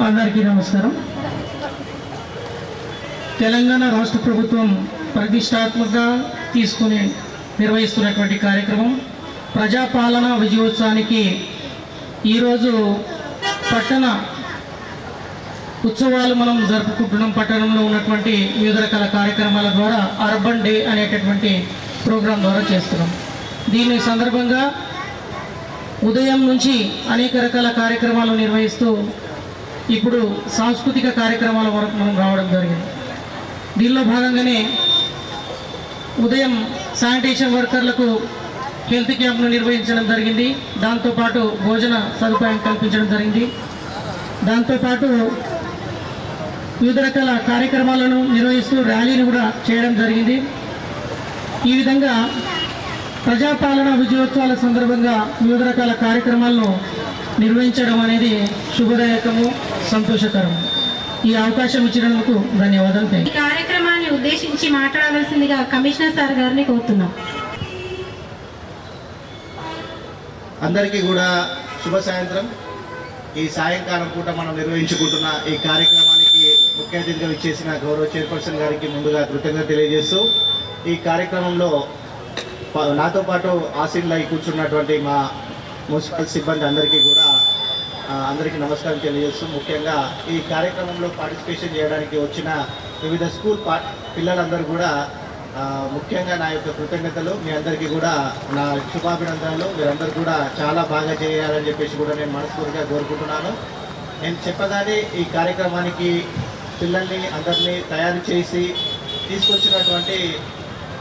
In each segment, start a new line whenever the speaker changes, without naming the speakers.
అందరికీ నమస్కారం. తెలంగాణ రాష్ట్ర ప్రభుత్వం ప్రతిష్టాత్మకంగా తీసుకుని నిర్వహిస్తున్నటువంటి కార్యక్రమం ప్రజాపాలన విజయోత్సవానికి ఈరోజు పట్టణ ఉత్సవాలు మనం జరుపుకుంటున్నాం. పట్టణంలో ఉన్నటువంటి వివిధ రకాల కార్యక్రమాల ద్వారా అర్బన్ డే అనేటటువంటి ప్రోగ్రాం ద్వారా చేస్తున్నాం. దీని సందర్భంగా ఉదయం నుంచి అనేక రకాల కార్యక్రమాలు నిర్వహిస్తూ ఇప్పుడు సాంస్కృతిక కార్యక్రమాల వరకు మనం రావడం జరిగింది. దీనిలో భాగంగానే ఉదయం శానిటేషన్ వర్కర్లకు హెల్త్ క్యాంప్ను నిర్వహించడం జరిగింది. దాంతోపాటు భోజన సదుపాయం కల్పించడం జరిగింది. దాంతోపాటు వివిధ రకాల కార్యక్రమాలను నిర్వహిస్తూ ర్యాలీని కూడా చేయడం జరిగింది. ఈ విధంగా ప్రజాపాలన విజయోత్సవాల సందర్భంగా వివిధ రకాల కార్యక్రమాలను నిర్వహించడం అనేది శుభదాయకము, సంతోషకరం. ఈ అవకాశం ఇచ్చినందుకు ధన్యవాదాలు.
ఈ కార్యక్రమాన్ని ఉద్దేశించి మాట్లాడవలసిందిగా కమిషనర్ సార్ గారిని కోరుతున్నాం.
అందరికీ కూడా శుభ సాయంత్రం. ఈ సాయంకాలం పూట మనం నిర్వహించుకుంటున్న ఈ కార్యక్రమానికి ముఖ్య అతిథిగా ఇచ్చేసిన గౌరవ చైర్పర్సన్ గారికి ముందుగా కృతజ్ఞత తెలియజేస్తూ, ఈ కార్యక్రమంలో నాతో పాటు ఆసీన్లో కూర్చున్నటువంటి మా మున్సిపల్ సిబ్బంది అందరికీ నమస్కారం తెలియజేస్తూ, ముఖ్యంగా ఈ కార్యక్రమంలో పార్టిసిపేషన్ చేయడానికి వచ్చిన వివిధ స్కూల్ పిల్లలందరూ కూడా ముఖ్యంగా నా యొక్క కృతజ్ఞతలు. మీ అందరికీ కూడా నా శుభాభినందనలు. మీరందరూ కూడా చాలా బాగా చేయాలని చెప్పేసి కూడా నేను మనస్ఫూర్తిగా కోరుకుంటున్నాను. నేను చెప్పగానే ఈ కార్యక్రమానికి పిల్లల్ని అందరినీ తయారు చేసి తీసుకొచ్చినటువంటి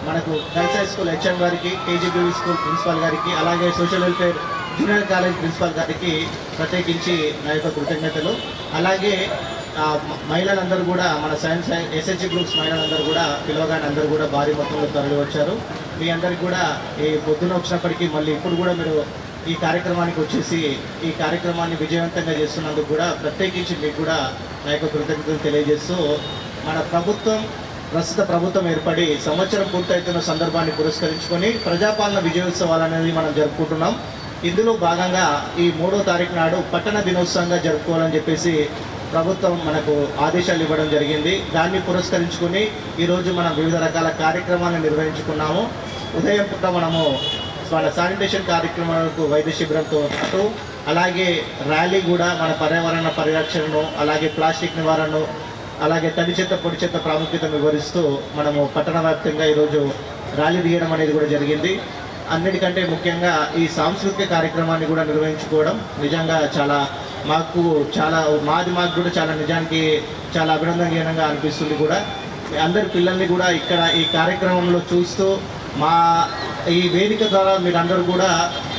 మనకు గర్ల్స్ హై స్కూల్ హెచ్ఎం గారికి, కేజీబీవీ స్కూల్ ప్రిన్సిపాల్ గారికి, అలాగే social welfare junior college principal గారికి ప్రత్యేకించి నా యొక్క కృతజ్ఞతలు. అలాగే మహిళలందరూ కూడా మన సైన్స్ ఎస్హెచ్జి గ్రూప్స్ మహిళలందరూ కూడా పిలవగానే అందరూ కూడా భారీ మొత్తంలో తరలి వచ్చారు. మీ అందరికీ కూడా ఈ పొద్దున వచ్చినప్పటికీ మళ్ళీ ఇప్పుడు కూడా మీరు ఈ కార్యక్రమానికి వచ్చేసి ఈ కార్యక్రమాన్ని విజయవంతంగా చేస్తున్నందుకు కూడా ప్రత్యేకించి మీకు కూడా నా యొక్క కృతజ్ఞతలు తెలియజేస్తూ, మన ప్రస్తుత ప్రభుత్వం ఏర్పడి సంవత్సరం పూర్తవుతున్న సందర్భాన్ని పురస్కరించుకొని ప్రజాపాలన విజయోత్సవాలు అనేది మనం జరుపుకుంటున్నాం. ఇందులో భాగంగా ఈ 3వ తారీఖు నాడు పట్టణ దినోత్సవంగా జరుపుకోవాలని చెప్పేసి ప్రభుత్వం మనకు ఆదేశాలు ఇవ్వడం జరిగింది. దాన్ని పురస్కరించుకొని ఈరోజు మనం వివిధ రకాల కార్యక్రమాలను నిర్వహించుకున్నాము. ఉదయం పూట మనము మన శానిటేషన్ కార్యక్రమాలకు వైద్య శిబిరంతో పాటు అలాగే ర్యాలీ కూడా మన పర్యావరణ పరిరక్షణను, అలాగే ప్లాస్టిక్ నివారణను, అలాగే తడి చెత్త పొడి చెత్త ప్రాముఖ్యతను వివరిస్తూ మనము పట్టణ వ్యాప్తంగా ఈరోజు ర్యాలీ తీయడం అనేది కూడా జరిగింది. అన్నిటికంటే ముఖ్యంగా ఈ సాంస్కృతిక కార్యక్రమాన్ని కూడా నిర్వహించుకోవడం నిజంగా మాకు కూడా చాలా నిజానికి చాలా అభినందనీయంగా అనిపిస్తుంది. కూడా అందరి పిల్లల్ని కూడా ఇక్కడ ఈ కార్యక్రమంలో చూస్తూ ఈ వేదిక ద్వారా మీరందరూ కూడా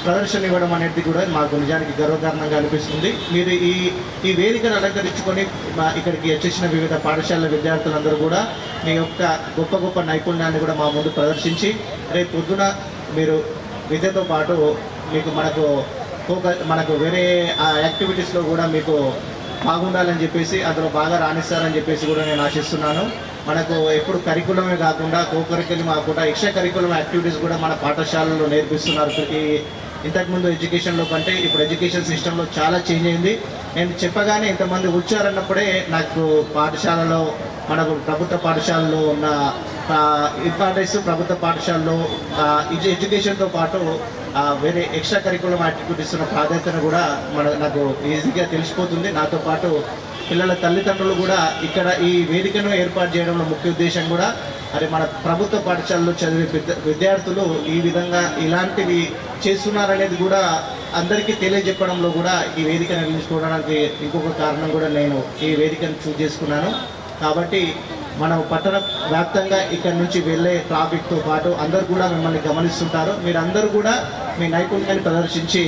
ప్రదర్శన ఇవ్వడం అనేది కూడా మాకు నిజానికి గర్వకారణంగా అనిపిస్తుంది. మీరు ఈ వేదికను అలంకరించుకొని ఇక్కడికి వచ్చేసిన వివిధ పాఠశాలల విద్యార్థులందరూ కూడా మీ యొక్క గొప్ప గొప్ప నైపుణ్యాన్ని కూడా మా ముందు ప్రదర్శించి రేపు పొద్దున మీరు విద్యతో పాటు మనకు వేరే యాక్టివిటీస్లో కూడా మీకు బాగుండాలని చెప్పేసి అందులో బాగా రాణిస్తారని చెప్పేసి కూడా నేను ఆశిస్తున్నాను. మనకు ఎప్పుడు కరికులమే కాకుండా కరికులం కాకుండా ఎక్స్ట్రా కరికులం యాక్టివిటీస్ కూడా మన పాఠశాలలో నేర్పిస్తున్నారు. ఇంతకుముందు ఎడ్యుకేషన్లో కంటే ఇప్పుడు ఎడ్యుకేషన్ సిస్టంలో చాలా చేంజ్ అయింది. నేను చెప్పగానే ఇంతమంది వచ్చారన్నప్పుడే నాకు పాఠశాలలో మనకు ప్రభుత్వ పాఠశాలలో ఉన్న ఇంపార్టెన్స్, ప్రభుత్వ పాఠశాలలో ఎడ్యుకేషన్తో పాటు వేరే ఎక్స్ట్రా కరికులం యాక్టివిటీస్ ఉన్న ప్రాధాన్యతను కూడా నాకు ఈజీగా తెలిసిపోతుంది. నాతో పాటు పిల్లల తల్లిదండ్రులు కూడా ఇక్కడ ఈ వేదికను ఏర్పాటు చేయడంలో ముఖ్య ఉద్దేశం కూడా మన ప్రభుత్వ పాఠశాలలో చదివే విద్యార్థులు ఈ విధంగా ఇలాంటివి చేస్తున్నారనేది కూడా అందరికీ తెలియజెప్పడంలో కూడా ఈ వేదికను నిర్మించుకోవడానికి ఇంకొక కారణం కూడా నేను ఈ వేదికను చూస్ చేసుకున్నాను. కాబట్టి మనం పట్టణ వ్యాప్తంగా ఇక్కడ నుంచి వెళ్ళే ట్రాఫిక్తో పాటు అందరూ కూడా మిమ్మల్ని గమనిస్తుంటారు. మీరందరూ కూడా మీ నైపుణ్యాన్ని ప్రదర్శించి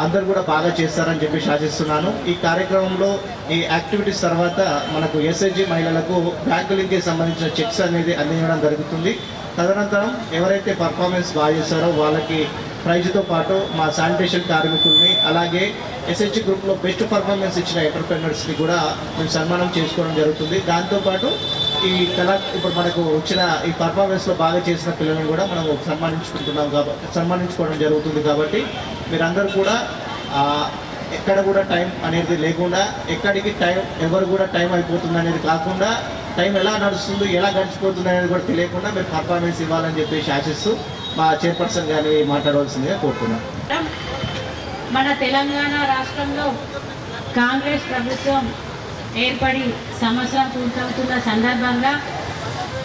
అందరూ కూడా బాగా చేస్తారని చెప్పి ఆశిస్తున్నాను. ఈ కార్యక్రమంలో ఈ యాక్టివిటీస్ తర్వాత మనకు ఎస్హెచ్జి మహిళలకు బ్యాంకులింగ్కి సంబంధించిన చెక్స్ అనేది అందించడం జరుగుతుంది. తదనంతరం ఎవరైతే పర్ఫార్మెన్స్ బాగా చేస్తారో వాళ్ళకి ప్రైజ్తో పాటు మా శానిటేషన్ కార్మికుల్ని, అలాగే ఎస్హెచ్జి గ్రూప్లో బెస్ట్ పర్ఫార్మెన్స్ ఇచ్చిన ఎంటర్ప్రెన్యూర్స్ని కూడా మేము సన్మానం చేసుకోవడం జరుగుతుంది. దాంతోపాటు ఇప్పుడు మనకు వచ్చిన ఈ పర్ఫార్మెన్స్లో బాగా చేసిన పిల్లలను కూడా మనం సన్మానించుకోవడం జరుగుతుంది. కాబట్టి మీరందరూ కూడా ఎక్కడ కూడా టైం అనేది లేకుండా, ఎక్కడికి టైం ఎవరు కూడా టైం అయిపోతుంది అనేది కాకుండా, టైం ఎలా నడుస్తుంది ఎలా గడిచిపోతుంది అనేది కూడా తెలియకుండా మీరు పర్ఫార్మెన్స్ ఇవ్వాలని చెప్పేసి ఆశిస్తూ మా చైర్పర్సన్ గారిని మాట్లాడవలసిందిగా కోరుతున్నాం.
మన తెలంగాణ రాష్ట్రంలో కాంగ్రెస్ ప్రభుత్వం ఏర్పడి సంవత్సరం పూర్తవుతున్న సందర్భంగా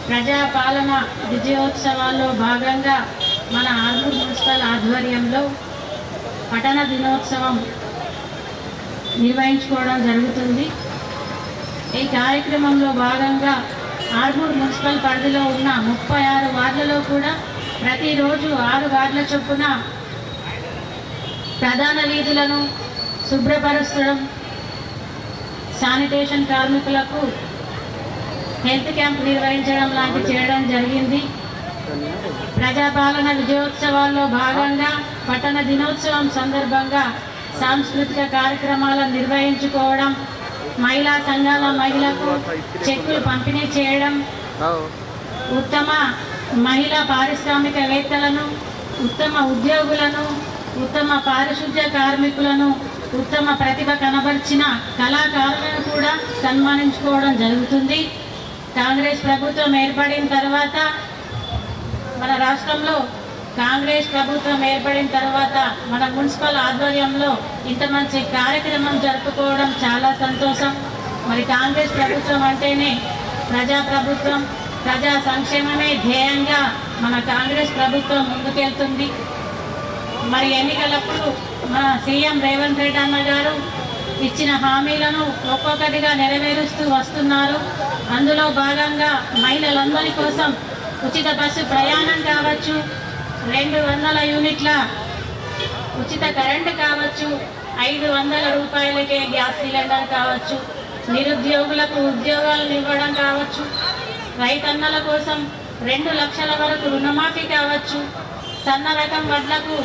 ప్రజాపాలన విజయోత్సవాల్లో భాగంగా మన ఆర్మూర్ మున్సిపల్ ఆధ్వర్యంలో పట్టణ దినోత్సవం నిర్వహించుకోవడం జరుగుతుంది. ఈ కార్యక్రమంలో భాగంగా ఆర్మూర్ మున్సిపల్ పరిధిలో ఉన్న 36 వార్డులలో కూడా ప్రతిరోజు 6 వార్డుల చొప్పున ప్రధాన వీధులను శుభ్రపరచడం, శానిటేషన్ కార్మికులకు హెల్త్ క్యాంప్ నిర్వహించడం లాంటివి చేయడం జరిగింది. ప్రజాపాలన విజయోత్సవాల్లో భాగంగా పట్టణ దినోత్సవం సందర్భంగా సాంస్కృతిక కార్యక్రమాలను నిర్వహించుకోవడం, మహిళా సంఘాల మహిళలకు చెక్కులు పంపిణీ చేయడం, ఉత్తమ మహిళా పారిశ్రామికవేత్తలను, ఉత్తమ ఉద్యోగులను, ఉత్తమ పారిశుద్ధ్య కార్మికులను, ఉత్తమ ప్రతిభ కనబర్చిన కళాకారులను కూడా సన్మానించుకోవడం జరుగుతుంది. కాంగ్రెస్ ప్రభుత్వం ఏర్పడిన తర్వాత మన రాష్ట్రంలో మన మున్సిపల్ ఆధ్వర్యంలో ఇంత మంచి కార్యక్రమం జరుపుకోవడం చాలా సంతోషం. మరి కాంగ్రెస్ ప్రభుత్వం అంటేనే ప్రజాప్రభుత్వం, ప్రజా సంక్షేమమే ధ్యేయంగా మన కాంగ్రెస్ ప్రభుత్వం ముందుకెళ్తుంది. మరి ఎన్నికలప్పుడు మన సీఎం రేవంత్ రెడ్డి అన్న గారు ఇచ్చిన హామీలను ఒక్కొక్కటిగా నెరవేరుస్తూ వస్తున్నారు. అందులో భాగంగా మహిళలందరి కోసం ఉచిత బస్సు ప్రయాణం కావచ్చు, 200 యూనిట్ల ఉచిత కరెంటు కావచ్చు, 500 రూపాయలకే గ్యాస్ సిలిండర్ కావచ్చు, నిరుద్యోగులకు ఉద్యోగాలను ఇవ్వడం కావచ్చు, రైతన్నల కోసం 2 లక్షల వరకు రుణమాఫీ కావచ్చు, సన్న రకం వడ్లకు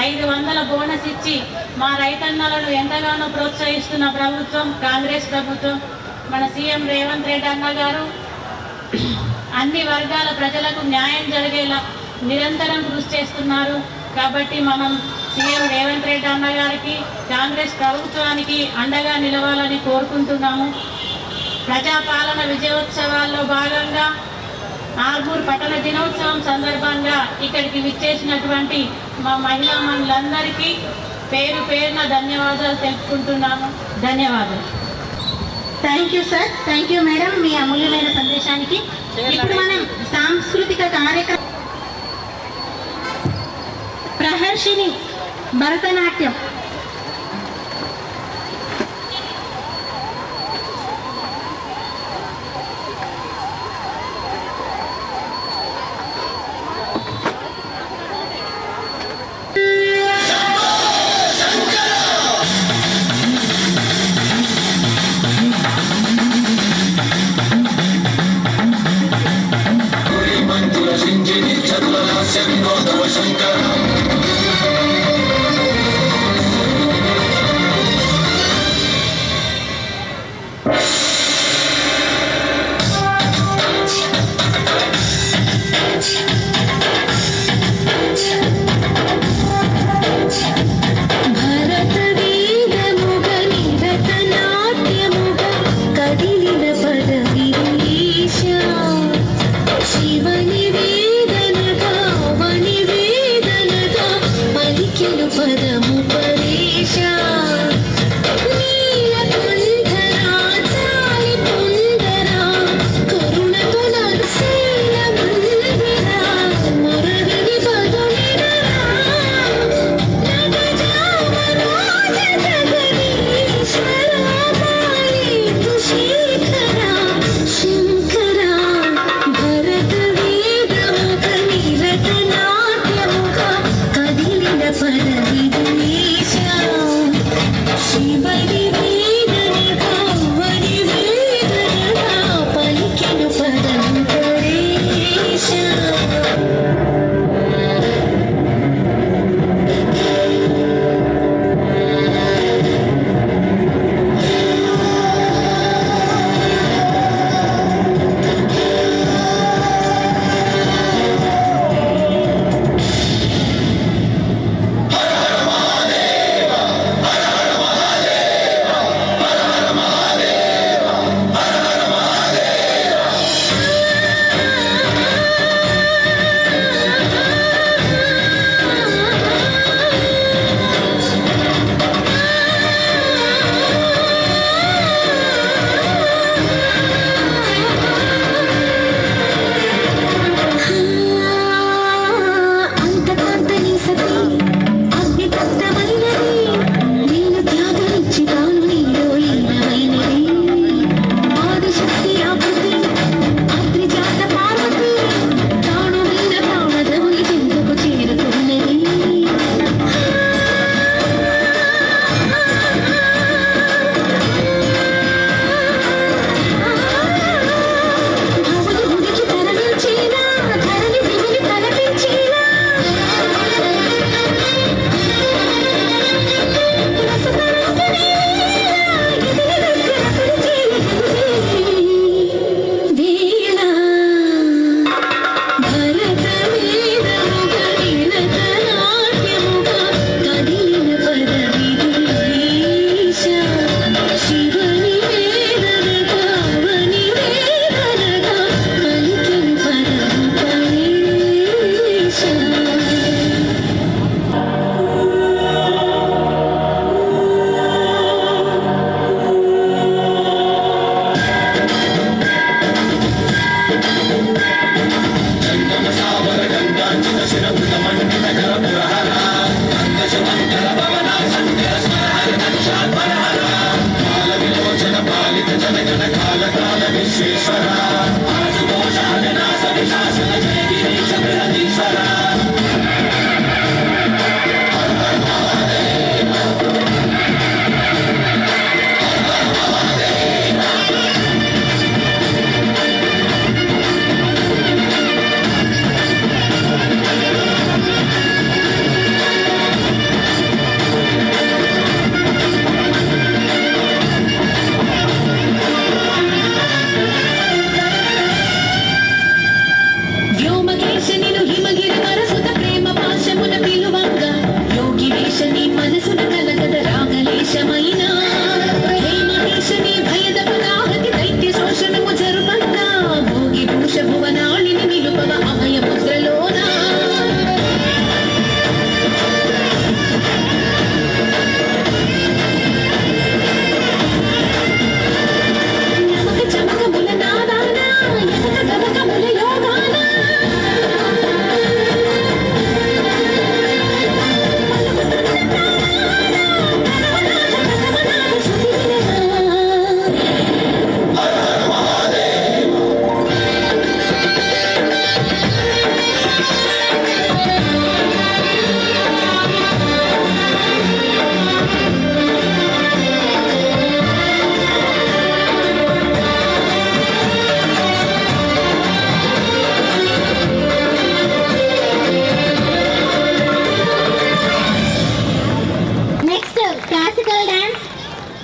500 బోనస్ ఇచ్చి మా రైతన్నలను ఎంతగానో ప్రోత్సహిస్తున్న ప్రభుత్వం కాంగ్రెస్ ప్రభుత్వం. మన సీఎం రేవంత్ రెడ్డి అన్న గారు అన్ని వర్గాల ప్రజలకు న్యాయం జరిగేలా నిరంతరం కృషి చేస్తున్నారు. కాబట్టి మనం సీఎం రేవంత్ రెడ్డి అన్న గారికి, కాంగ్రెస్ ప్రభుత్వానికి అండగా నిలవాలని కోరుకుంటున్నాము. ప్రజాపాలన విజయోత్సవాల్లో భాగంగా ఆర్మూర్ పట్టణ దినోత్సవం సందర్భంగా ఇక్కడికి విచ్చేసినటువంటి మా మహిళా మనులందరికీ పేరు పేరున ధన్యవాదాలు తెలుపుకుంటున్నాము. ధన్యవాదాలు.
Thank you sir, thank you madam, మీ అమూల్యమైన సందేశానికి. ఇప్పుడు మనం సాంస్కృతిక కార్యక్రమం Praharshini Bharatanatyam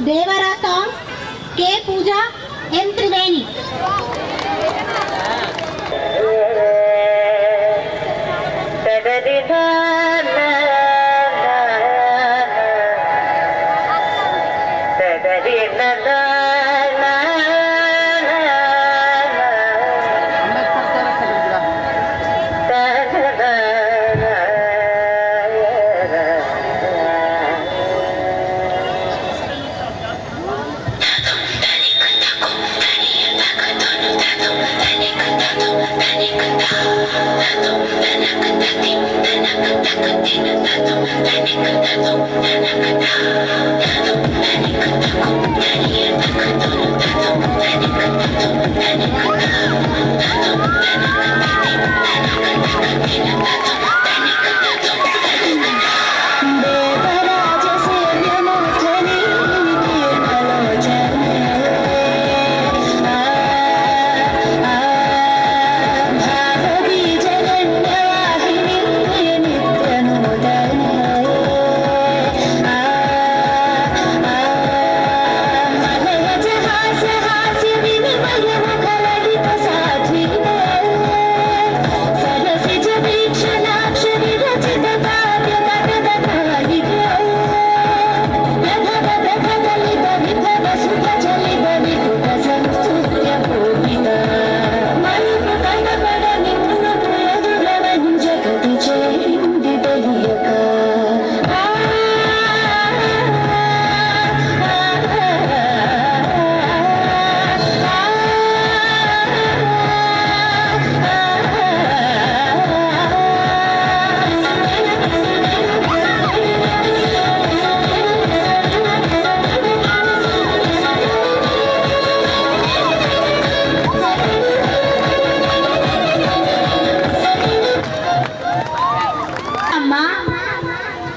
Devara songs K Pooja M Triveni.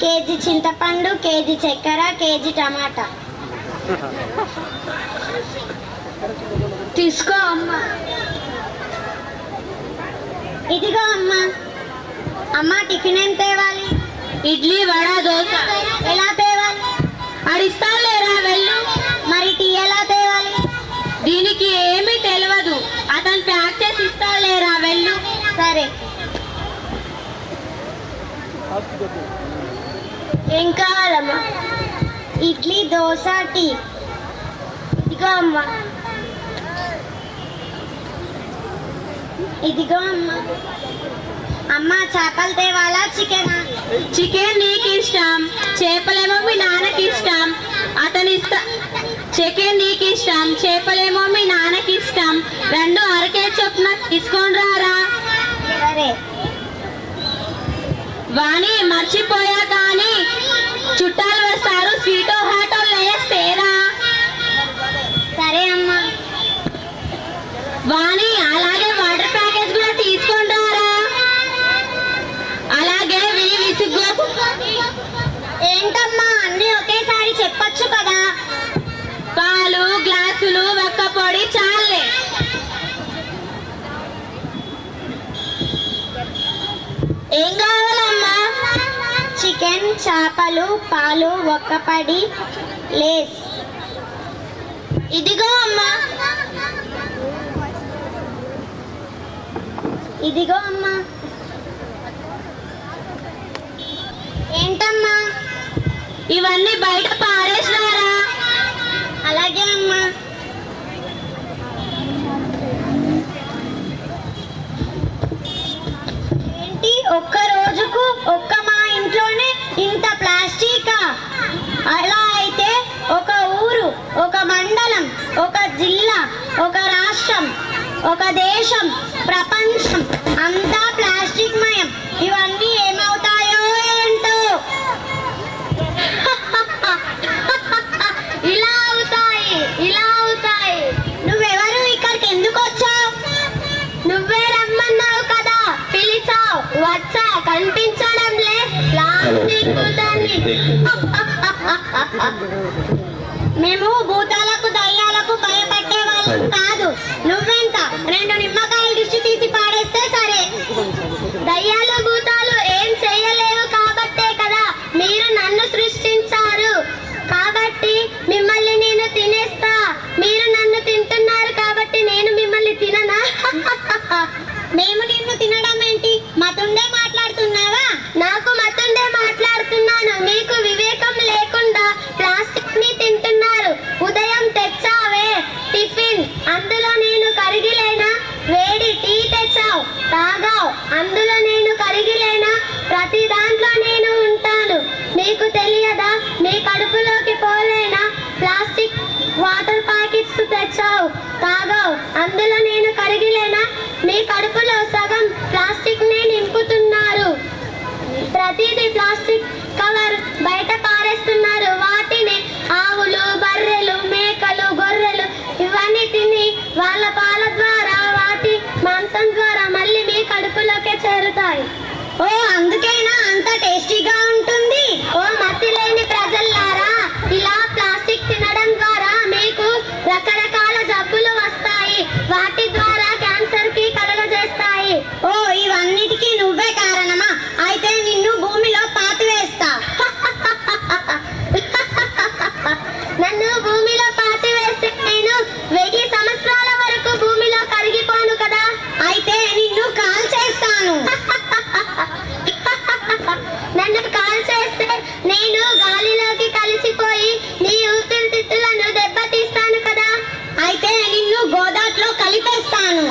KG చింతపండు, కేజీ చక్కెర, కేజీ టమాటా. తీసుకో అమ్మా. ఇదిగో అమ్మా. అమ్మా టిఫిన్ ఏం తేవాలి? ఇడ్లీ, వడ, దోశ. ఎలా తేవాలి? అడిస్తాను లేరా వెళ్ళు. మరి టీ ఎలా తేవాలి? దీనికి ఏమీ తెలియదు, అతను ప్యాక్ చేసి ఇస్తాడు లేరా వెళ్ళు. సరే. ఏం కావాలమ్మా? ఇడ్లీ, దోశ, టీ. ఇదిగో అమ్మా. ఇదిగో అమ్మా. అమ్మ చేపలు తేవాలా చికెనా? చికెన్ నీకు ఇష్టం, చేపలేమో మీ నాన్నకి ఇష్టం. చికెన్ నీకు ఇష్టం, చేపలేమో మీ నాన్నకి ఇష్టం. రెండు అరకే చొప్పున తీసుకొని రారా. సరే. వాణి మర్చిపోయా కానీ చుట్టాలు వస్తారు, స్వీటో హాటో లేస్తేరా. సరే అమ్మా. ఏం కావాలమ్మా? చికెన్, చేపలు, పాలు, ఒక్కపడి లేస్. ఇదిగో అమ్మా. ఇదిగో అమ్మా. ఏంటమ్మా ఇవన్నీ బయట పారేసినారా? అలాగే అమ్మా. ఏంటి ఒక్క రోజుకు మా ఇంట్లోనే ఇంత ప్లాస్టికా? అలా అయితే ఒక ఊరు, ఒక మండలం, ఒక జిల్లా, ఒక రాష్ట్రం, ఒక దేశం, ప్రపంచం అంతా ప్లాస్టిక్ మయం. ఇవన్నీ ఏమవుతాయో ఏంటో. ఇలా అవుతాయి. నువ్వెవరు? ఇక్కడికి ఎందుకు వచ్చావు? నువ్వే రమ్మన్నావు కదా, పిలిచావు, వచ్చా. కనిపించడంలే ప్లాస్టిక్ భూతాన్ని. మేము భూతాలకు, దయ్యాలకు భయపడే వాళ్ళం కాదు. నువ్వెంత 2 నిమ్మకాయలు దిష్టి తీసి పాడేస్తే సరే. దయ్యాలు, భూతాలు ఏం చేయలేవు కాబట్టే కదా మీరు నన్ను సృష్టించారు. కాబట్టి మిమ్మల్ని నేను తినేస్తా. మీరు నన్ను తింటున్నారు కాబట్టి నేను మిమ్మల్ని తిననా? మేము నిన్ను తినడం ఏంటి? మతుండే మాట్లాడుతున్నావా? నాకు మతుండే మాట్లాడుతున్నాను. మీకు వివేకం లేకుండా ప్లాస్టిక్ ని తింటున్నారు. ఉదయం తెచ్చావే టిఫిన్, అందులో నేను కరిగిలేనా? వేడి టీ తెచ్చావు, తాగావు, అందులో నేను కరిగిలేనా? ప్రతి దాంట్లో నేను ఉంటాను. మీకు తెలియదా? మీ కడుపులోకి పోలేనా? ప్లాస్టిక్ వాటర్ ప్యాకెట్స్ తెచ్చావు, తాగావు, అందులో నేను కరిగిలేనా? మీ కడుపులో సగం ప్లాస్టిక్ నే నింపుతున్నారు. ప్రతిదీ ప్లాస్టిక్ కవర్ బయట పారేస్తున్నారు. వాటిని ఆవులు, బర్రెలు, మేకలు, గొర్రెలు ఇవన్నీ తిని వాళ్ళ పాల ద్వారా, వాటి మాంసం ద్వారా మళ్ళీ మీ కడుపులోకే చేరుతాయి. ఓ అందుకేనా అంత టేస్టీగా ఉంటుంది? ఓ మతి లేని ప్రజల్లారా, ఇలా ప్లాస్టిక్ తినడం ద్వారా మీకు రకరకాల జబ్బులు వస్తాయి. వాటి ద్వారా క్యాన్సర్ కి కలుగజేస్తాయి. ఓ ఇవన్నిటికీ నువ్వే కారణమా? అయితే నిన్ను భూమిలో పాతివేస్తా. నన్ను భూమిలో పాతివేస్తే నేను 1000 సంవత్సరాల వరకు భూమిలో కరిగిపోను కదా. అయితే నిన్ను కాల్చేస్తాను. నన్ను కాల్చేస్తే నేను గాలిలోకి కలిసిపోయి నీ ఊపిరితిత్తులను దెబ్బతీస్తాను కదా. అయితే నిన్ను గోదాట్లో కలిపేస్తాను.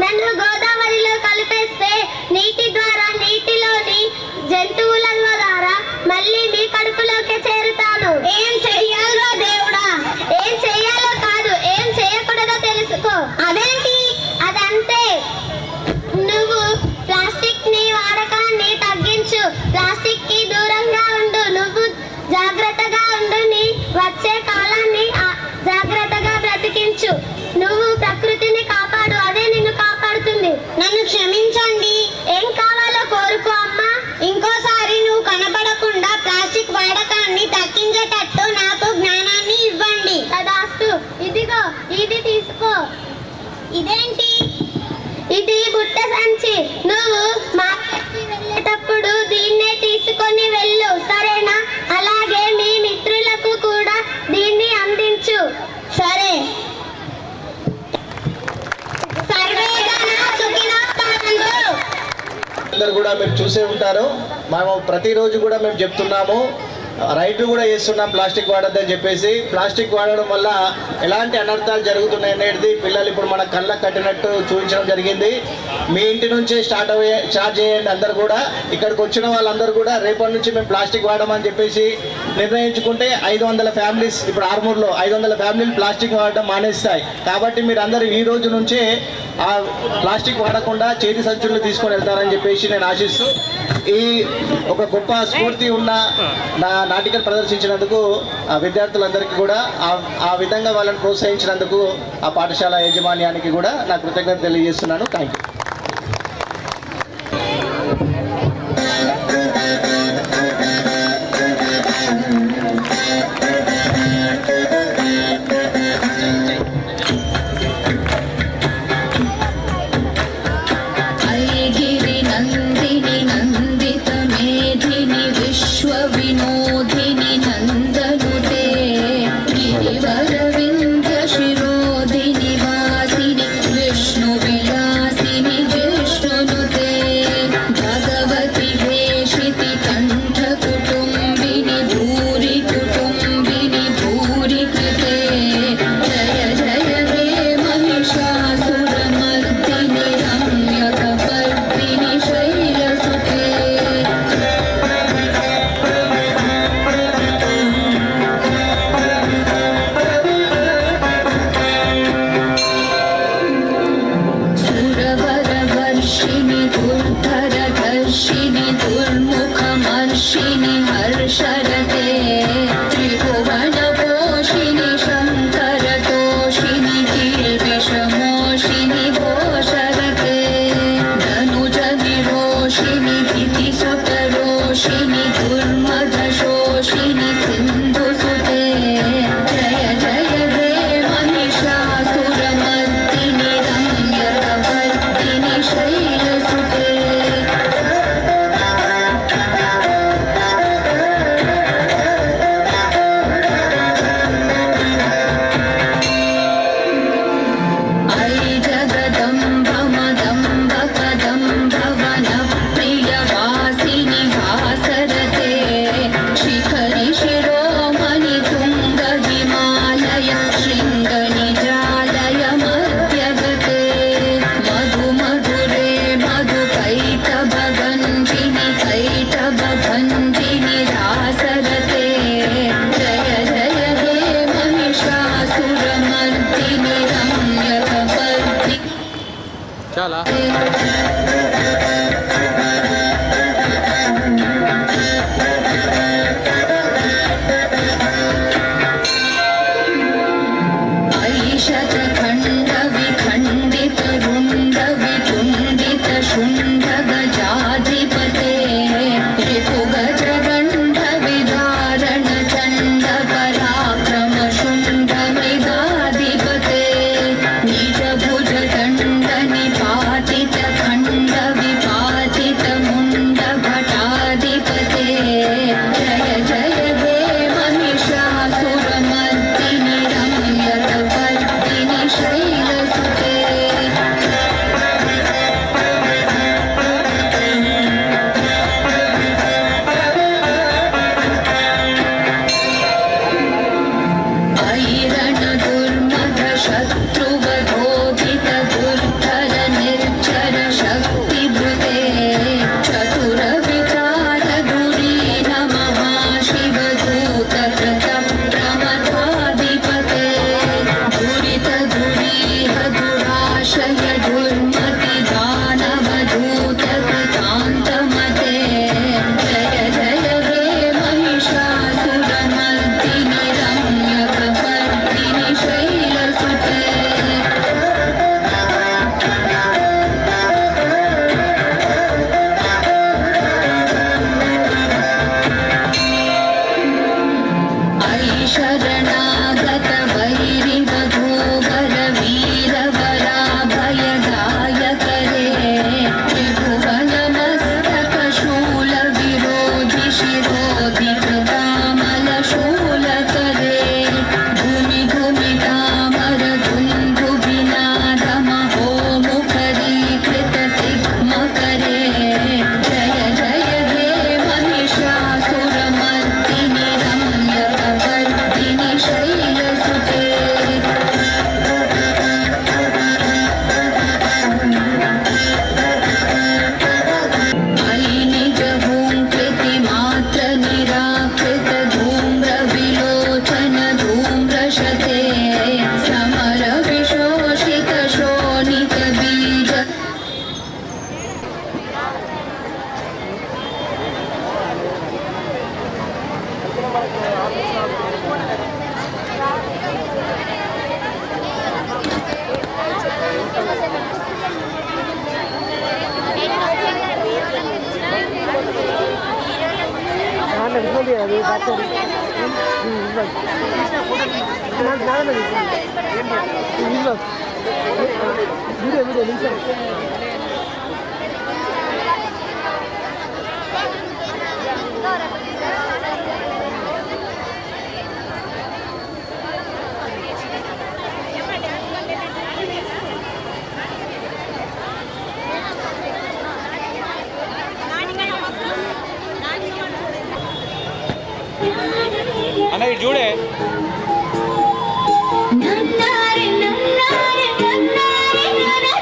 నన్ను గోదావరిలో కలిపేస్తే నీటి ద్వారా నీటిలోని జంతువుల ద్వారా మళ్ళీ మీ కడుపులోకి చేరుతాను. ఏం చెయ్యాలో దేవుడా? ఏం చెయ్యాలో కాదు, ఏం చేయకూడదో తెలుసుకో. అదేంటి? అదంతే. నువ్వు ప్లాస్టిక్ ని వాడకాన్ని తగ్గించు. ప్లాస్టిక్ కి దూరంగా ఉండు. నువ్వు జాగ్రత్తగా ఉండు. నీ వచ్చే కాలాన్ని జాగ్రత్తగా బ్రతికించు. నువ్వు ప్రకృతిని కాపాడు, అదే నిన్ను కాపాడుతుంది. నన్ను క్షమించండి. ఏం కావాలో కోరుకో అమ్మా. ఇంకోసారి నువ్వు కనపడకుండా ప్లాస్టిక్ వాడకాన్ని తగ్గించేటట్టు నాకు జ్ఞానాన్ని ఇవ్వండి. తదాస్తు. ఇదిగో ఇది తీసుకో. ఇదేంటి? ఇది బుట్ట సంచి. నువ్వు మార్కెట్కి వెళ్ళేటప్పుడు దీన్నే తీసుకొని వెళ్ళు, సరేనా? అలాగే మీ మిత్రులకు కూడా దీన్ని అందించు. సరే.
అందరు కూడా మీరు చూసే ఉంటారు. మేము ప్రతిరోజు కూడా మేము చెప్తున్నాము, రైట్లు కూడా చేస్తున్నాం ప్లాస్టిక్ వాడద్దని చెప్పేసి. ప్లాస్టిక్ వాడడం వల్ల ఎలాంటి అనర్థాలు జరుగుతున్నాయి అనేది పిల్లలు ఇప్పుడు మన కళ్ళకు కట్టినట్టు చూపించడం జరిగింది. మీ ఇంటి నుంచే స్టార్ట్ చేయండి. అందరు కూడా ఇక్కడికి వచ్చిన వాళ్ళందరూ కూడా రేపటి నుంచి మేము ప్లాస్టిక్ వాడమని చెప్పేసి నిర్ణయించుకుంటే 500 ఫ్యామిలీస్, ఇప్పుడు ఆర్మూర్లో 500 ఫ్యామిలీలు ప్లాస్టిక్ వాడడం మానేస్తాయి. కాబట్టి మీరు అందరూ ఈ రోజు నుంచే ఆ ప్లాస్టిక్ వాడకుండా చేతి సంచులను తీసుకొని వెళ్తారని చెప్పేసి నేను ఆశిస్తూ, ఈ ఒక గొప్ప స్ఫూర్తి ఉన్న నాటికలు ప్రదర్శించినందుకు ఆ విద్యార్థులందరికీ కూడా ఆ విధంగా వాళ్ళని ప్రోత్సహించినందుకు ఆ పాఠశాల యాజమాన్యానికి కూడా నా కృతజ్ఞత తెలియజేస్తున్నాను. Thank you.
I పెట్టాలా? అన్న ఇటు చూడే
నన్నారే నన్నారే నన్నారే నన్నారే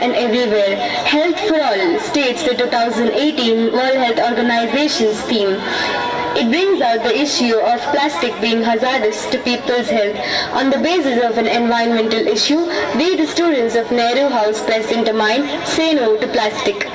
and everywhere. Health for all states the 2018 World Health Organization's theme. It brings out the issue of plastic being hazardous to people's health. On the basis of an environmental issue, we, the students of Nehru House, pressed into mind, say no to plastic.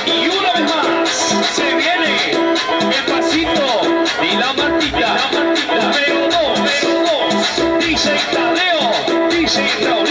Y una vez más se viene el pasito y la mantita. Número 2, DJ Tadeo, DJ Raúl.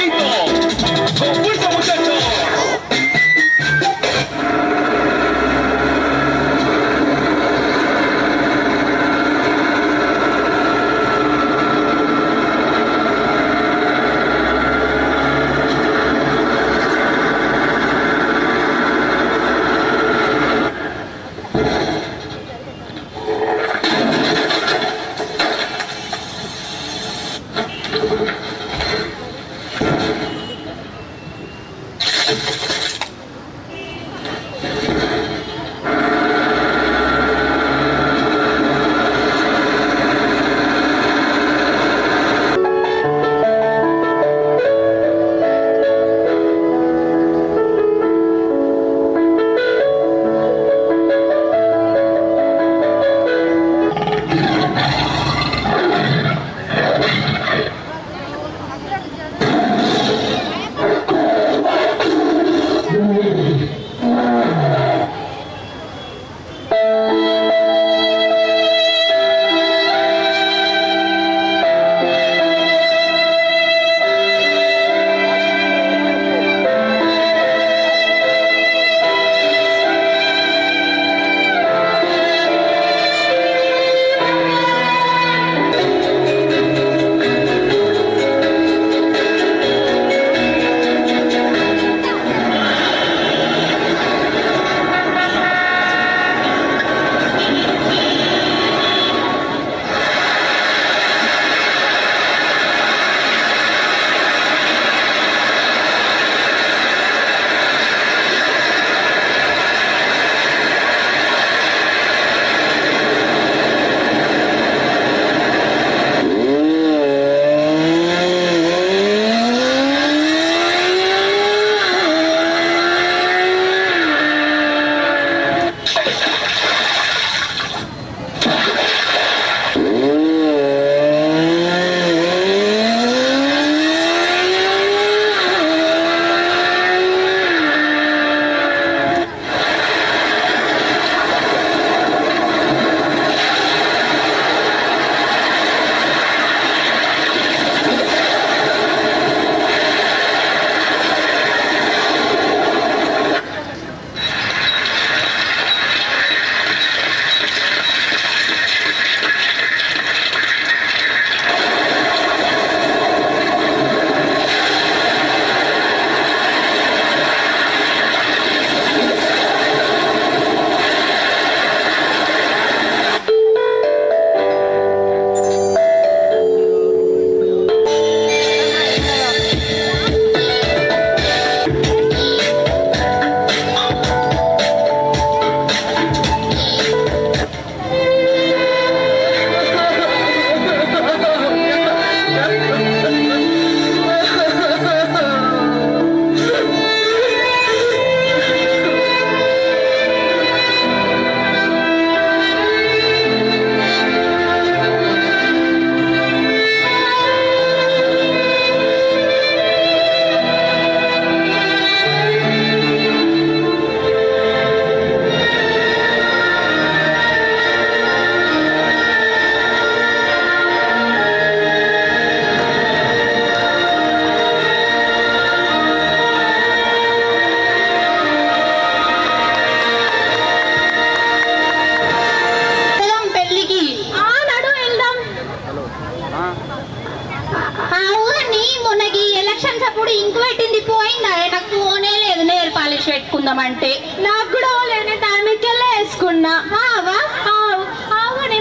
పెట్టుకుందామంటే నాకు కూడా లేని దాని మీదకెళ్ళే వేసుకున్నా.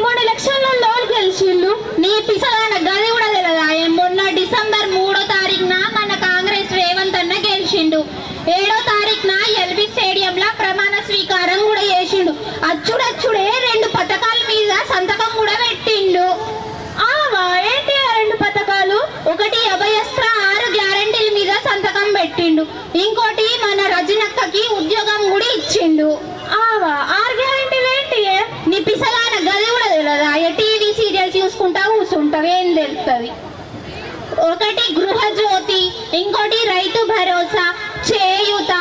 మొన్న ఎలక్షన్లలో గెలిచిండు. నీ పిసలాన గది కూడా తెలియదా? మొన్న డిసెంబర్ 3వ తారీఖున మన కాంగ్రెస్ రేవంత్ అన్న గెలిచిండు. 7వ తారీఖున ఎల్బీ స్టేడియంలో ప్రమాణ స్వీకారం కూడా చేసిండు. అచ్చుడచ్చుడే 2 పథకాల మీద సంతకం కూడా పెట్టిండు. ఏంటి ఆ 2 పథకాలు? ఒకటి అభయస్త్ర 6 గ్యారంటీల మీద సంతకం పెట్టిండు. ఇంకోటి మన రజనక్కకి ఉద్యోగం కూడా ఇచ్చిండు. 6 గ్యారంటీలు ఏంటి? నీ పిసలాన గది కూడా తెలియదా? టీవీ సీరియల్ చూసుకుంటా కూర్చుంటావు, ఏం తెలుస్తుంది? ఒకటి గృహజ్యోతి, ఇంకోటి రైతు భరోసా, చేయూత,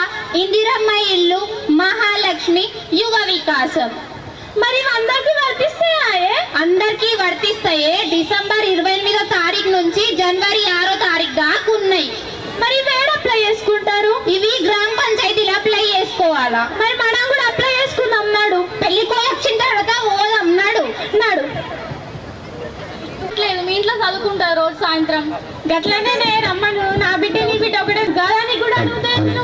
ఇందిరమ్మ ఇల్లు, మహాలక్ష్మి, యువ వికాసం. మరి అందరికి వర్తిస్తాయే? అందరికి వర్తిస్తాయే. డిసెంబర్ 28వ తారీఖు నుంచి జనవరి 6వ తారీఖు దాకా ఉన్నాయి. మరి వేడ అప్లై చేసుకుంటారు? ఇవి గ్రామ పంచాయతీలో అప్లై చేసుకోవాలా? మరి మనం కూడా అప్లై చేసుకుందాం. నాడు పెళ్లికి వచ్చిన తర్వాత ఓదాం. నాడు లేదు, మీ ఇంట్లో చదువుకుంటారు రోజు సాయంత్రం. గట్లనే నేను రమ్మను. నా బిడ్డ నీ బిడ్డ ఒకటే గదానికి కూడా నువ్వు.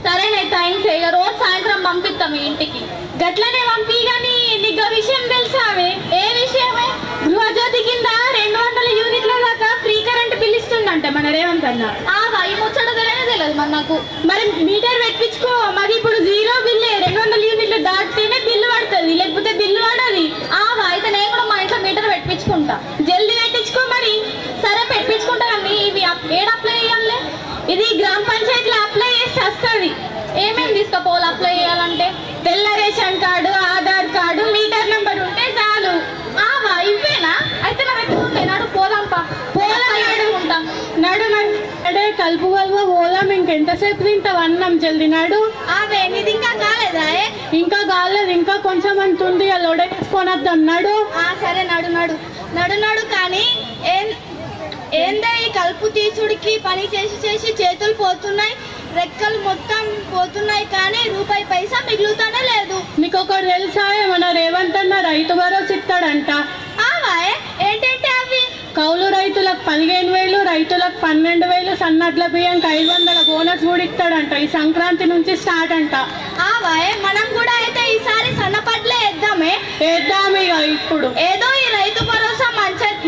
సరేనే, థ్యాంక్స్. ఇక రోజు సాయంత్రం పంపిస్తాం మీ ఇంటికి. గట్లనే పంపి. కానీ నీకు విషయం తెలుసావే? ఏ విషయమే? గృహజ్యోతి కింద 200 యూనిట్ల దాకా ఫ్రీ కరెంట్ బిల్ ఇస్తుందంట మన రేవంత్ అన్న. ఈ ముచ్చట తెలియదు మరి నాకు. మరి మీటర్ పెట్టించుకో. మరి ఇప్పుడు 0 బిల్లే. 200 యూనిట్లు దాటితేనే బిల్లు పడుతుంది, లేకపోతే బిల్లు పడది. అయితే నేను కూడా మా ఇంట్లో మీటర్ పెట్టించుకుంటా. జల్దీ పెట్టించుకో మరి. సరే పెట్టించుకుంటా. కానీ ఇవి ఏడ అప్లై చేయాలి? ఇది గ్రామ పంచాయతీలో అప్లై చేసి వస్తుంది. ఏమేమి తీసుకుపోవాలి అప్లై చేయాలంటే? తెల్ల ration card, Aadhaar card, metre number ఉంటే చాలు. ఇవేనా? అయితే మనం ఎత్తుకుంటే నాడు పోదాంపా. పోదాం. నడు కలుపు పోదాం. ఇంకెంతసేపు తింటావు అన్నం? జల్దీ నాడు. నీది ఇంకా కాలేదా? ఇంకా కాలేదు, ఇంకా కొంచెం అంతుంది. అలా వేసుకొని వద్దాం. నడు. సరే నడు. కానీ ఏందే ఈ కలుపు తీసుడికి పని చేసి చేతులు పోతున్నాయి, రెక్కలు మొత్తం పోతున్నాయి, కానీ రూపాయి పైసా మిగులుతానే లేదు. నీకు ఒకటి తెలుసా? మన రేవంత్ అన్న రైతు భరోసా ఇస్తాడంట. ఏంటంటే అవి? కౌలు రైతులకు 15,000, రైతులకు 12,000, సన్నట్ల బియ్యంకి 500 బోనస్ కూడా ఇస్తాడంట. ఈ సంక్రాంతి నుంచి స్టార్ట్ అంట. మనం కూడా అయితే ఈసారి సన్నపడ్లే వేద్దాం ఇక. ఇప్పుడు ఏదో ఈ రైతు భరోసా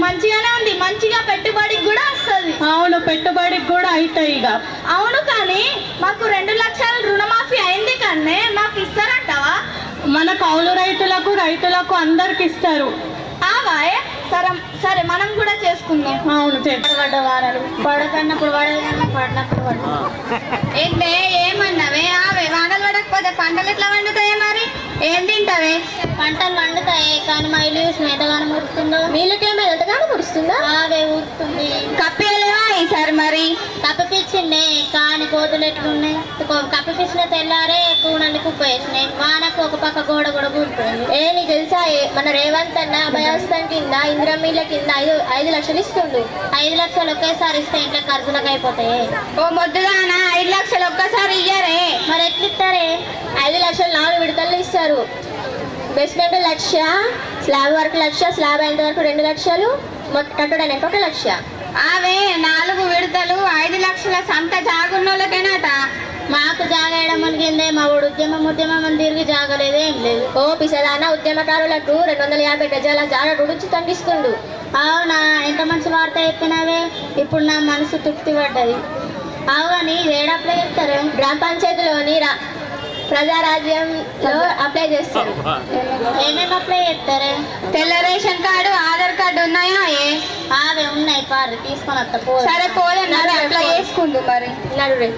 మంచిగానే ఉంది. మంచిగా పెట్టుబడికి కూడా వస్తుంది. అవును, పెట్టుబడికి కూడా అవుతాయి ఇక. అవును, కానీ మాకు 2 లక్షల రుణమాఫీ అయింది. కానీ మాకు ఇస్తారంటావా? మన కౌలు రైతులకు అందరికి ఇస్తారు. సరే మనం కూడా చేసుకుందాం. అవును, వారాలు పడకన్నప్పుడు పడినప్పుడు ఏంటే ఏమన్నావే? వానలు పడకపోతే పంటలు ఎట్లా వండుతాయే? మరి ఏం తింటావే? పంటలు వండుతాయి, కానీ మా ఇల్లు స్నేహగానే ముడుతుందో? వీళ్ళకేమో ఎంతగానో ముడుస్తుందో? ఊరుతుంది. కప్పేలేవా ఈసారి? మరి కప్పిపించిండే, కానీ కోతులు ఎట్లున్నాయి? కప్పిపించిన తెల్లారే కూనల్ని కుప్ప వేసినాయి. వానకు ఒక పక్క గోడ కూడా కూలిపోయింది. నీకు తెలుసా? మన రేవంత్ అన్న అభయాస్తం కింద ఇంద్రమిల్ల కింద 5 లక్షలు ఇస్తుండు. 5 లక్షలు ఒకేసారి ఇస్తే ఇంట్లో ఖర్చులకు అయిపోతాయి. ఓ మొద్దుగానా 5 లక్షలు ఒక్కసారి ఇయ్యారే? మరి ఎట్లా ఇస్తారే? 5 లక్షలు 4 విడతలు ఇస్తారు. బేస్మెంట్ 1 లక్ష, స్లాబ్ వరకు 1 లక్ష, స్లాబ్ అయిన వరకు 2 లక్షలు, కట్టడానికి 1 లక్ష. 4 విడతలు 5 లక్షల. సంత జాగున్నోళ్ళకేనాట. మాకు జాగేయడం మునిగిందే. మా ఊడు ఉద్యమం తిరిగి జాగలేదే ఏం లేదు. ఓ పిసదాన, ఉద్యమకారులకు 250 గజాల జాడ రుడిచి తండిస్తుండు. అవునా? ఎంత మంచి వార్త చెప్పినావే. ఇప్పుడు నా మనసు తృప్తి పడ్డది. అవుని ఏడ అప్లై చేస్తారు? గ్రామ పంచాయతీలోని ప్రజారాజ్యంలో అప్లై చేస్తారు. ఏమేమి అప్లై చేస్తారు? తెల్ల రేషన్ కార్డు, ఆధార్ కార్డు ఉన్నాయా? అవే ఉన్నాయి. పారు తీసుకొని వస్తా. సరే పోలే, అప్లై చేసుకుందు. మరి నడు.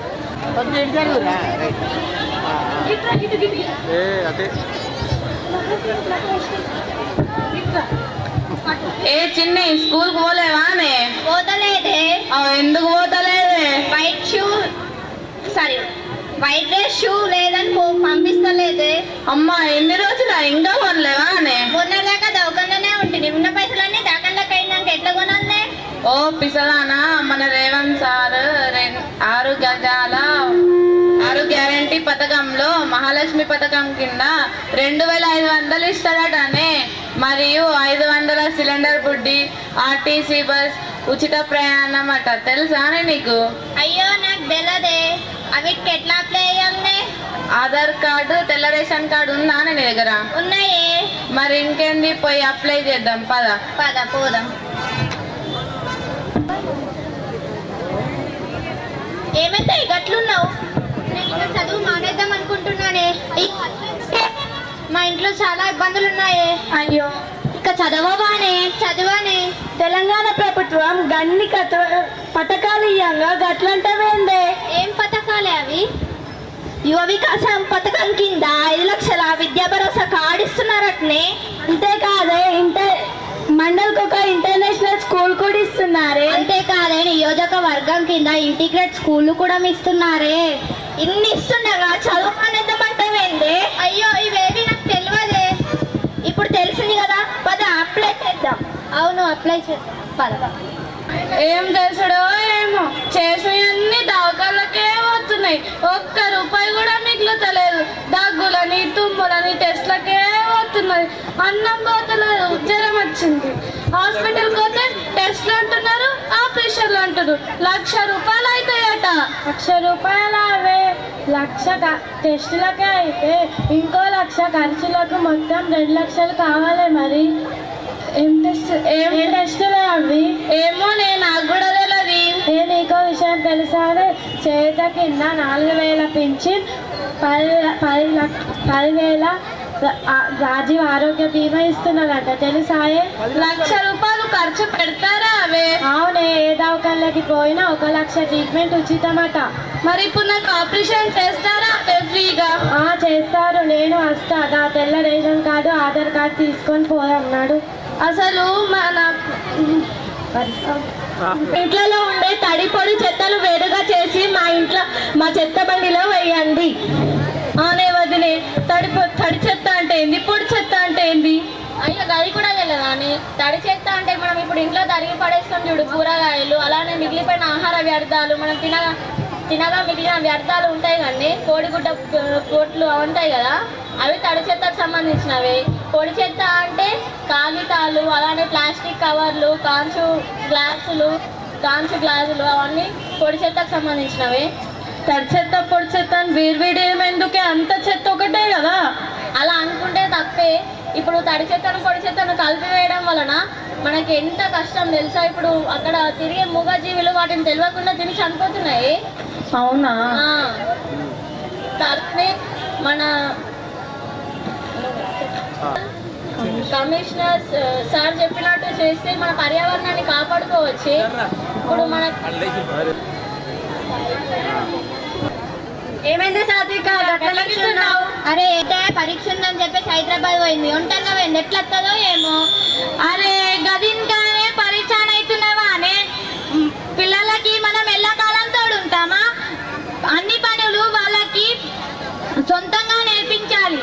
చిన్న స్కూల్ పోలేవా? పోతలేదే. ఎందుకు పోతలేదే? వైట్ డ్రెస్ షూ లేదని పంపిస్తలేదే. అమ్మా, ఎన్ని రోజులు ఇంకా కొనలేవా? మొన్న దాకా దవకంగానే ఉంటుంది. ఉన్న పైసలన్నీ దాకంలోకి అయినాక ఎట్లా కొనాలనే? ఓ పిసలానా, మన రేవంత్ సార్ 6 గ్యారంటీ పథకంలో మహాలక్ష్మి పథకం కింద 2,500 ఇస్తాడటనే. మరియు 500 సిలిండర్ బుడ్డి, ఆర్టీసీ బస్,
ఉచిత ప్రయాణం అట, తెలుసానే నీకు?
అయ్యో నాకు తెలియదే, అవిటికి ఎట్లా అప్లై చేయాలనే?
ఆధార్ కార్డు, తెల్ల రేషన్ కార్డు ఉందానే నీ దగ్గర?
ఉన్నాయే.
మరి ఇంకేంది, పోయి అప్లై చేద్దాం పద.
పద పోదాం. ఏమైతే గట్లున్నావు? నేను ఇంకా చదువు మానేద్దాం అనుకుంటున్నానే. మా ఇంట్లో చాలా ఇబ్బందులు ఉన్నాయే.
అయ్యో,
ఇక చదవవానే? చదవానే.
తెలంగాణ ప్రభుత్వం గన్ని పథకాలు ఇయ్యంగా గట్లంటవేందే?
ఏం పథకాలే అవి? యువ వికాసం పథకం కింద 5 లక్షల విద్యా భరోసా కార్డు ఇస్తున్నారటనే.
అంతేకాదే మండల్కి ఒక ఇంటర్నేషనల్ స్కూల్ కూడా ఇస్తున్నారే.
అంతేకాదే నియోజకవర్గం కింద ఇంటిగ్రేట్ స్కూల్ కూడా ఇస్తున్నారే. ఇన్ని ఇస్తుండగా చదువు మానేద్దామంటావేందే? అయ్యో ఇవేవి నాకు తెలియదే. ఇప్పుడు తెలిసింది కదా, పద అప్లై చేద్దాం. అవును అప్లై చేద్దాం పద.
ఏం చేసుడో ఏమో, చేసేవన్నీ దవాఖానలకే పోతున్నాయి, ఒక్క రూపాయి కూడా మిగులుతలేదు. దగ్గులని తుమ్ములని టెస్ట్లకే పోతున్నది, అన్నం పోతలేదు, జ్వరం వచ్చింది. హాస్పిటల్కి పోతే టెస్ట్లు అంటున్నారు, ఆపరేషన్లు అంటున్నారు. 1,00,000 రూపాయలు అవుతాయట.
1,00,000 రూపాయలు అవే. 1,00,000 టెస్టులకే అయితే ఇంకో 1,00,000 ఖర్చులకు మొత్తం 2 లక్షలు కావాలి. మరి ఏం టెస్టులే అవి?
ఏమో నాకు కూడా తెలియదు.
నీకో విషయం తెలుసానే, చేత కింద 4,000 పింఛన్, 10,000 రాజీవ్ ఆరోగ్య బీమా ఇస్తున్నారట, తెలుసాయే?
1,00,000 రూపాయలు ఖర్చు పెడతారా అవే?
అవునే, ఏ దవాఖానలకి పోయినా 1,00,000 ట్రీట్మెంట్ ఉచితమట.
మరి ఇప్పుడు నాకు ఆపరేషన్ చేస్తారా ఫ్రీగా?
చేస్తారు, నేను వస్తా. నా తెల్ల రేషన్ కార్డు, ఆధార్ కార్డు తీసుకొని పోయన్నాడు.
అసలు మన
ఇంట్లో ఉండే తడి పొడి చెత్తలు వేరుగా చేసి మా చెత్త బండిలో వేయండి.
అనే వదిలే, తడి చెత్త అంటే ఏంది, పొడి చెత్త అంటే ఏంది?
అయ్యో అది కూడా తెలియదా అని? తడి చెత్త అంటే మనం ఇప్పుడు ఇంట్లో తరిగి పడేస్తాం చూడు, కూరగాయలు, అలానే మిగిలిపోయిన ఆహార వ్యర్థాలు, మనం తినగా మిగిలిన వ్యర్థాలు ఉంటాయి కానీ కోడిగుడ్డ పొట్లు ఉంటాయి కదా, అవి తడి చెత్తకు సంబంధించినవి. పొడి చెత్త అంటే కాగితాలు, అలానే ప్లాస్టిక్ కవర్లు, కాంచు గ్లాసులు అవన్నీ పొడి చెత్తకు సంబంధించినవి.
తడి చెత్త పొడి చెత్త అని వేరువేరు ఎందుకే? అంత చెత్త ఒకటే కదా.
అలా అనుకుంటే తప్పే. ఇప్పుడు తడి చెత్తను పొడి చెత్తను కలిపివేయడం వలన మనకి ఎంత కష్టం తెలుసా? ఇప్పుడు అక్కడ తిరిగే మూగజీవులు వాటిని తెలియకుండా తిని చనిపోతున్నాయి.
అవునా?
తర్వాతే మన కమిషనర్ సార్ చెప్పినట్టు చేస్తే మన పర్యావరణాన్ని కాపాడుకోవచ్చు. ఇప్పుడు మన
ఏమైంది సాత్విక,
అరే పరీక్ష ఉందని చెప్పేసి హైదరాబాద్ పోయింది, ఒంటరిగా పోయింది, ఎట్లా వస్తుందో ఏమో.
అరే గదిన్కానే పరిచయం అవుతున్నావా అనే? పిల్లలకి మనం ఎల్లకాలం తోడుంటామా? అన్ని పనులు వాళ్ళకి సొంతంగా నేర్పించాలి.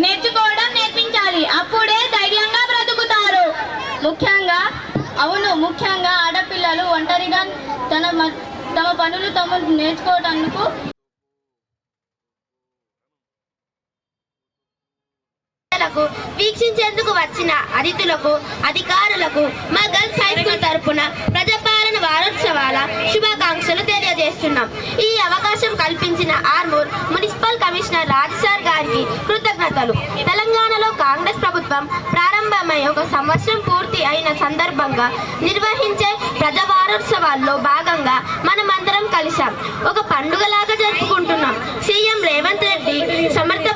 నేర్చుకోవడం నేర్పించాలి, అప్పుడే ధైర్యంగా బ్రతుకుతారు.
ముఖ్యంగా ఆడపిల్లలు ఒంటరిగా తమ పనులు తాము నేర్చుకోవడానికి వీక్షించేందుకు వచ్చిన అతిథులకు, అధికారులకు మా గర్ల్స్ హై స్కూల్ తరపున ప్రజాపాలన వారోత్సవాల శుభాకాంక్షలు తెలియజేస్తున్నాం. ఈ అవకాశం కల్పించిన ఆర్మూర్ మున్సిపల్ కమిషనర్ రాజసార్ గారికి కృతజ్ఞతలు. తెలంగాణలో కాంగ్రెస్ ప్రభుత్వం ప్రారంభమై 1 సంవత్సరం పూర్తి అయిన సందర్భంగా నిర్వహించే ప్రజా వారోత్సవాల్లో భాగంగా మనమందరం కలిసాం. ఒక పండుగలాగా జరుపుకుంటున్నాం. సీఎం రేవంత్ రెడ్డి సమర్థ